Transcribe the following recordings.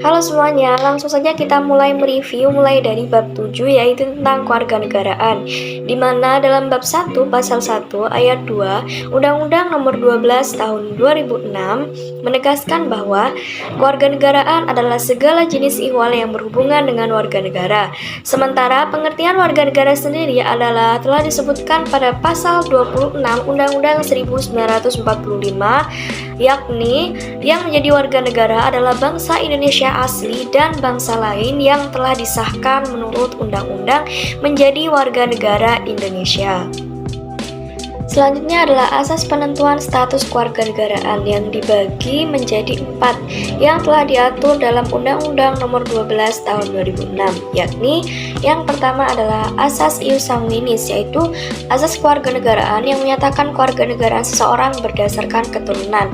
Halo semuanya, langsung saja kita mulai dari bab 7 yaitu tentang kewarganegaraan. Di mana dalam bab 1 pasal 1 ayat 2 Undang-Undang Nomor 12 Tahun 2006 menegaskan bahwa kewarganegaraan adalah segala jenis ihwal yang berhubungan dengan warga negara. Sementara pengertian warga negara sendiri adalah telah disebutkan pada pasal 26 Undang-Undang 1945, yakni yang menjadi warga negara adalah bangsa Indonesia asli dan bangsa lain yang telah disahkan menurut undang-undang menjadi warga negara Indonesia. Selanjutnya adalah asas penentuan status kewarganegaraan yang dibagi menjadi 4 yang telah diatur dalam Undang-Undang Nomor 12 Tahun 2006, yakni yang pertama adalah asas ius sanguinis, yaitu asas kewarganegaraan yang menyatakan kewarganegaraan seseorang berdasarkan keturunan.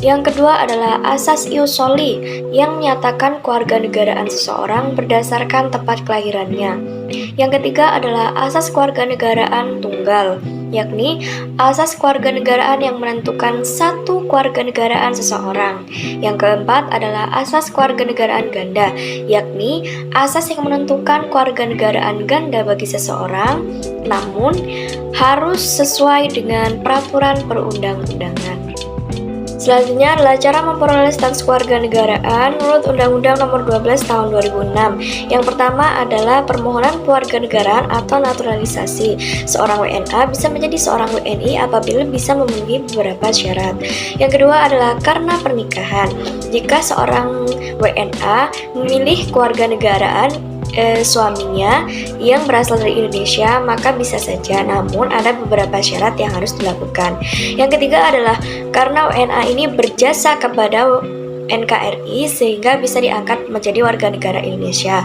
Yang kedua adalah asas ius soli yang menyatakan kewarganegaraan seseorang berdasarkan tempat kelahirannya. Yang ketiga adalah asas kewarganegaraan tunggal, yakni asas kewarganegaraan yang menentukan satu kewarganegaraan seseorang. Yang keempat adalah asas kewarganegaraan ganda, yakni asas yang menentukan kewarganegaraan ganda bagi seseorang, namun harus sesuai dengan peraturan perundang-undangan. Selanjutnya adalah cara memperoleh status kewarganegaraan menurut Undang-Undang Nomor 12 Tahun 2006. Yang pertama adalah permohonan kewarganegaraan atau naturalisasi. Seorang WNA bisa menjadi seorang WNI apabila bisa memenuhi beberapa syarat. Yang kedua adalah karena pernikahan. Jika seorang WNA memilih kewarganegaraan suaminya yang berasal dari Indonesia, maka bisa saja, namun ada beberapa syarat yang harus dilakukan. Yang ketiga adalah karena WNA ini berjasa kepada NKRI sehingga bisa diangkat menjadi warga negara Indonesia.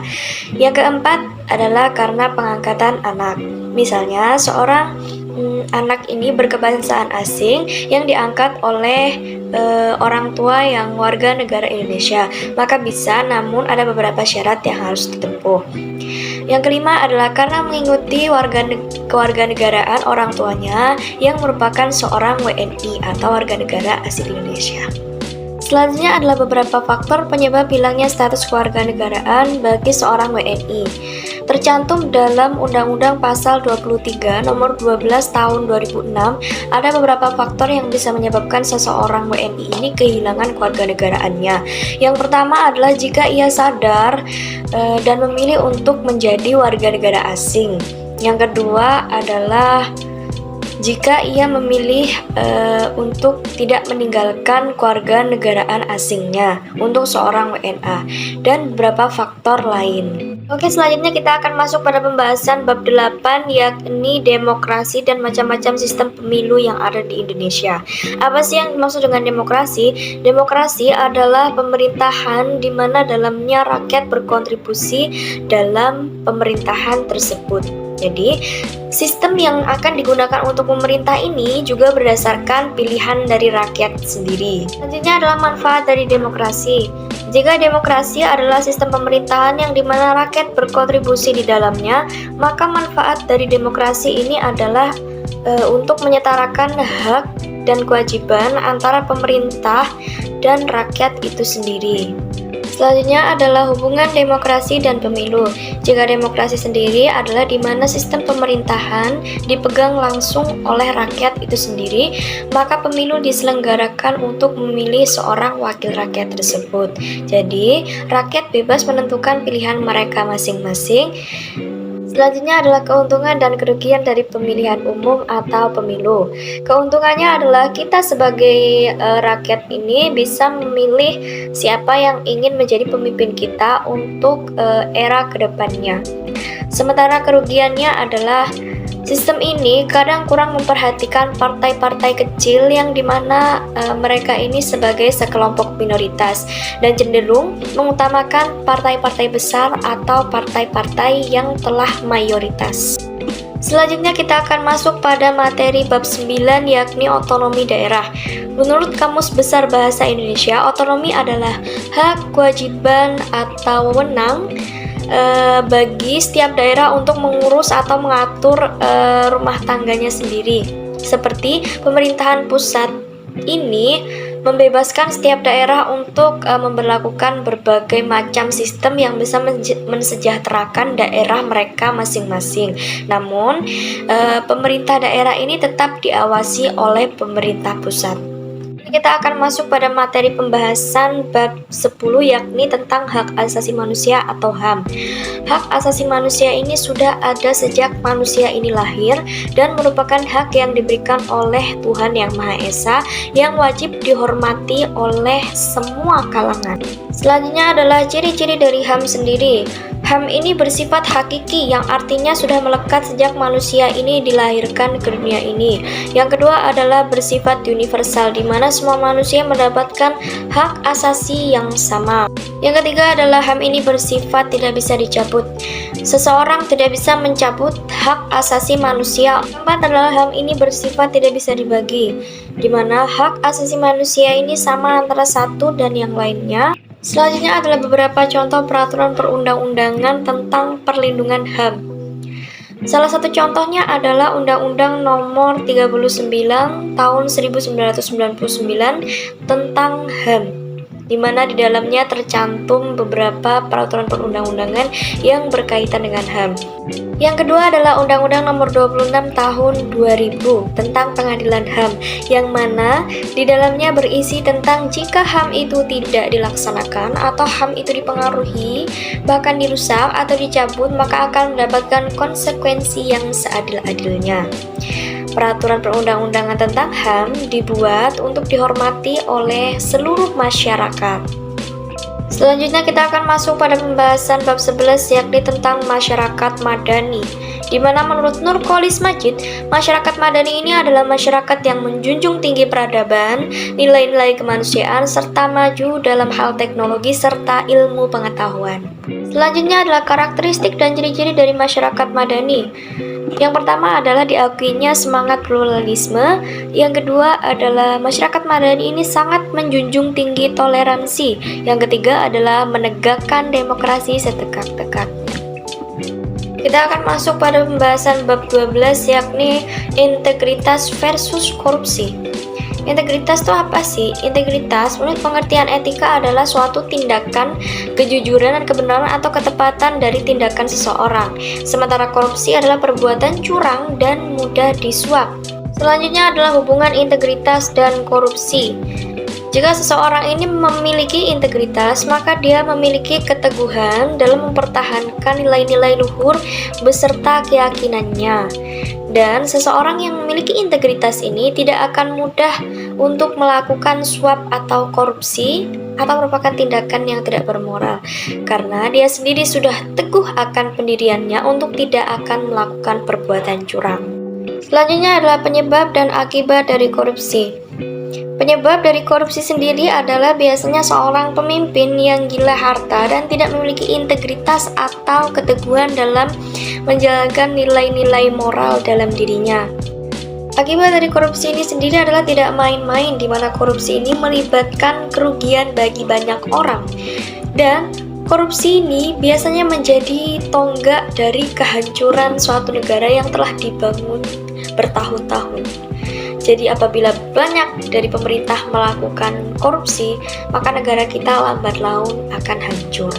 Yang keempat adalah karena pengangkatan anak. Misalnya seorang anak ini berkebangsaan asing yang diangkat oleh orang tua yang warga negara Indonesia, maka bisa, namun ada beberapa syarat yang harus ditempuh. Yang kelima adalah karena mengikuti kewarganegaraan orang tuanya yang merupakan seorang WNI atau warga negara asli Indonesia. Selanjutnya adalah beberapa faktor penyebab hilangnya status kewarganegaraan bagi seorang WNI. Tercantum dalam Undang-Undang Pasal 23 Nomor 12 Tahun 2006, ada beberapa faktor yang bisa menyebabkan seseorang WNI ini kehilangan kewarganegaraannya. Yang pertama adalah jika ia sadar dan memilih untuk menjadi warga negara asing. Yang kedua adalah jika ia memilih untuk tidak meninggalkan kewarganegaraan asingnya untuk seorang WNA, dan beberapa faktor lain. Oke, selanjutnya kita akan masuk pada pembahasan bab 8, yakni demokrasi dan macam-macam sistem pemilu yang ada di Indonesia. Apa sih yang dimaksud dengan demokrasi? Demokrasi adalah pemerintahan di mana dalamnya rakyat berkontribusi dalam pemerintahan tersebut. Jadi, sistem yang akan digunakan untuk pemerintah ini juga berdasarkan pilihan dari rakyat sendiri. Selanjutnya adalah manfaat dari demokrasi. Jika demokrasi adalah sistem pemerintahan yang dimana rakyat berkontribusi di dalamnya, maka manfaat dari demokrasi ini adalah untuk menyetarakan hak dan kewajiban antara pemerintah dan rakyat itu sendiri. Selanjutnya adalah hubungan demokrasi dan pemilu. Jika demokrasi sendiri adalah di mana sistem pemerintahan dipegang langsung oleh rakyat itu sendiri, maka pemilu diselenggarakan untuk memilih seorang wakil rakyat tersebut. Jadi, rakyat bebas menentukan pilihan mereka masing-masing. Selanjutnya adalah keuntungan dan kerugian dari pemilihan umum atau pemilu. Keuntungannya adalah kita sebagai rakyat ini bisa memilih siapa yang ingin menjadi pemimpin kita untuk era kedepannya. Sementara kerugiannya adalah sistem ini kadang kurang memperhatikan partai-partai kecil yang dimana mereka ini sebagai sekelompok minoritas dan cenderung mengutamakan partai-partai besar atau partai-partai yang telah mayoritas. Selanjutnya kita akan masuk pada materi bab 9, yakni otonomi daerah. Menurut Kamus Besar Bahasa Indonesia, otonomi adalah hak, kewajiban, atau wewenang bagi setiap daerah untuk mengurus atau mengatur rumah tangganya sendiri. Seperti pemerintahan pusat ini membebaskan setiap daerah untuk memberlakukan berbagai macam sistem yang bisa mensejahterakan daerah mereka masing-masing. Namun, pemerintah daerah ini tetap diawasi oleh pemerintah pusat. Kita akan masuk pada materi pembahasan bab 10, yakni tentang hak asasi manusia atau HAM. Hak asasi manusia ini sudah ada sejak manusia ini lahir dan merupakan hak yang diberikan oleh Tuhan Yang Maha Esa yang wajib dihormati oleh semua kalangan. Selanjutnya adalah ciri-ciri dari HAM sendiri. HAM ini bersifat hakiki, yang artinya sudah melekat sejak manusia ini dilahirkan ke dunia ini. Yang kedua adalah bersifat universal, di mana semua manusia mendapatkan hak asasi yang sama. Yang ketiga adalah HAM ini bersifat tidak bisa dicabut. Seseorang tidak bisa mencabut hak asasi manusia. Yang keempat adalah HAM ini bersifat tidak bisa dibagi, di mana hak asasi manusia ini sama antara satu dan yang lainnya. Selanjutnya adalah beberapa contoh peraturan perundang-undangan tentang perlindungan HAM. Salah satu contohnya adalah Undang-Undang Nomor 39 Tahun 1999 tentang HAM, di mana di dalamnya tercantum beberapa peraturan perundang-undangan yang berkaitan dengan HAM. Yang kedua adalah Undang-Undang Nomor 26 Tahun 2000 tentang Pengadilan HAM, yang mana di dalamnya berisi tentang jika HAM itu tidak dilaksanakan atau HAM itu dipengaruhi, bahkan dirusak atau dicabut, maka akan mendapatkan konsekuensi yang seadil-adilnya. Peraturan perundang-undangan tentang HAM dibuat untuk dihormati oleh seluruh masyarakat. Selanjutnya kita akan masuk pada pembahasan bab 11, yakni tentang masyarakat madani, di mana menurut Nurcholish Madjid, masyarakat madani ini adalah masyarakat yang menjunjung tinggi peradaban, nilai-nilai kemanusiaan, serta maju dalam hal teknologi serta ilmu pengetahuan. Selanjutnya adalah karakteristik dan ciri-ciri dari masyarakat madani. Yang pertama adalah diakuinya semangat pluralisme. Yang kedua adalah masyarakat madani ini sangat menjunjung tinggi toleransi. Yang ketiga adalah menegakkan demokrasi setegak-tegaknya. Kita akan masuk pada pembahasan bab 12, yakni integritas versus korupsi. Integritas itu apa sih? Integritas menurut pengertian etika adalah suatu tindakan, kejujuran dan kebenaran atau ketepatan dari tindakan seseorang. Sementara korupsi adalah perbuatan curang dan mudah disuap. Selanjutnya adalah hubungan integritas dan korupsi. Jika seseorang ini memiliki integritas, maka dia memiliki keteguhan dalam mempertahankan nilai-nilai luhur beserta keyakinannya. Dan seseorang yang memiliki integritas ini tidak akan mudah untuk melakukan suap atau korupsi atau merupakan tindakan yang tidak bermoral, karena dia sendiri sudah teguh akan pendiriannya untuk tidak akan melakukan perbuatan curang. Selanjutnya adalah penyebab dan akibat dari korupsi. Penyebab dari korupsi sendiri adalah biasanya seorang pemimpin yang gila harta dan tidak memiliki integritas atau keteguhan dalam menjalankan nilai-nilai moral dalam dirinya. Akibat dari korupsi ini sendiri adalah tidak main-main, di mana korupsi ini melibatkan kerugian bagi banyak orang. Dan korupsi ini biasanya menjadi tonggak dari kehancuran suatu negara yang telah dibangun bertahun-tahun. Jadi apabila banyak dari pemerintah melakukan korupsi, maka negara kita lambat laun akan hancur.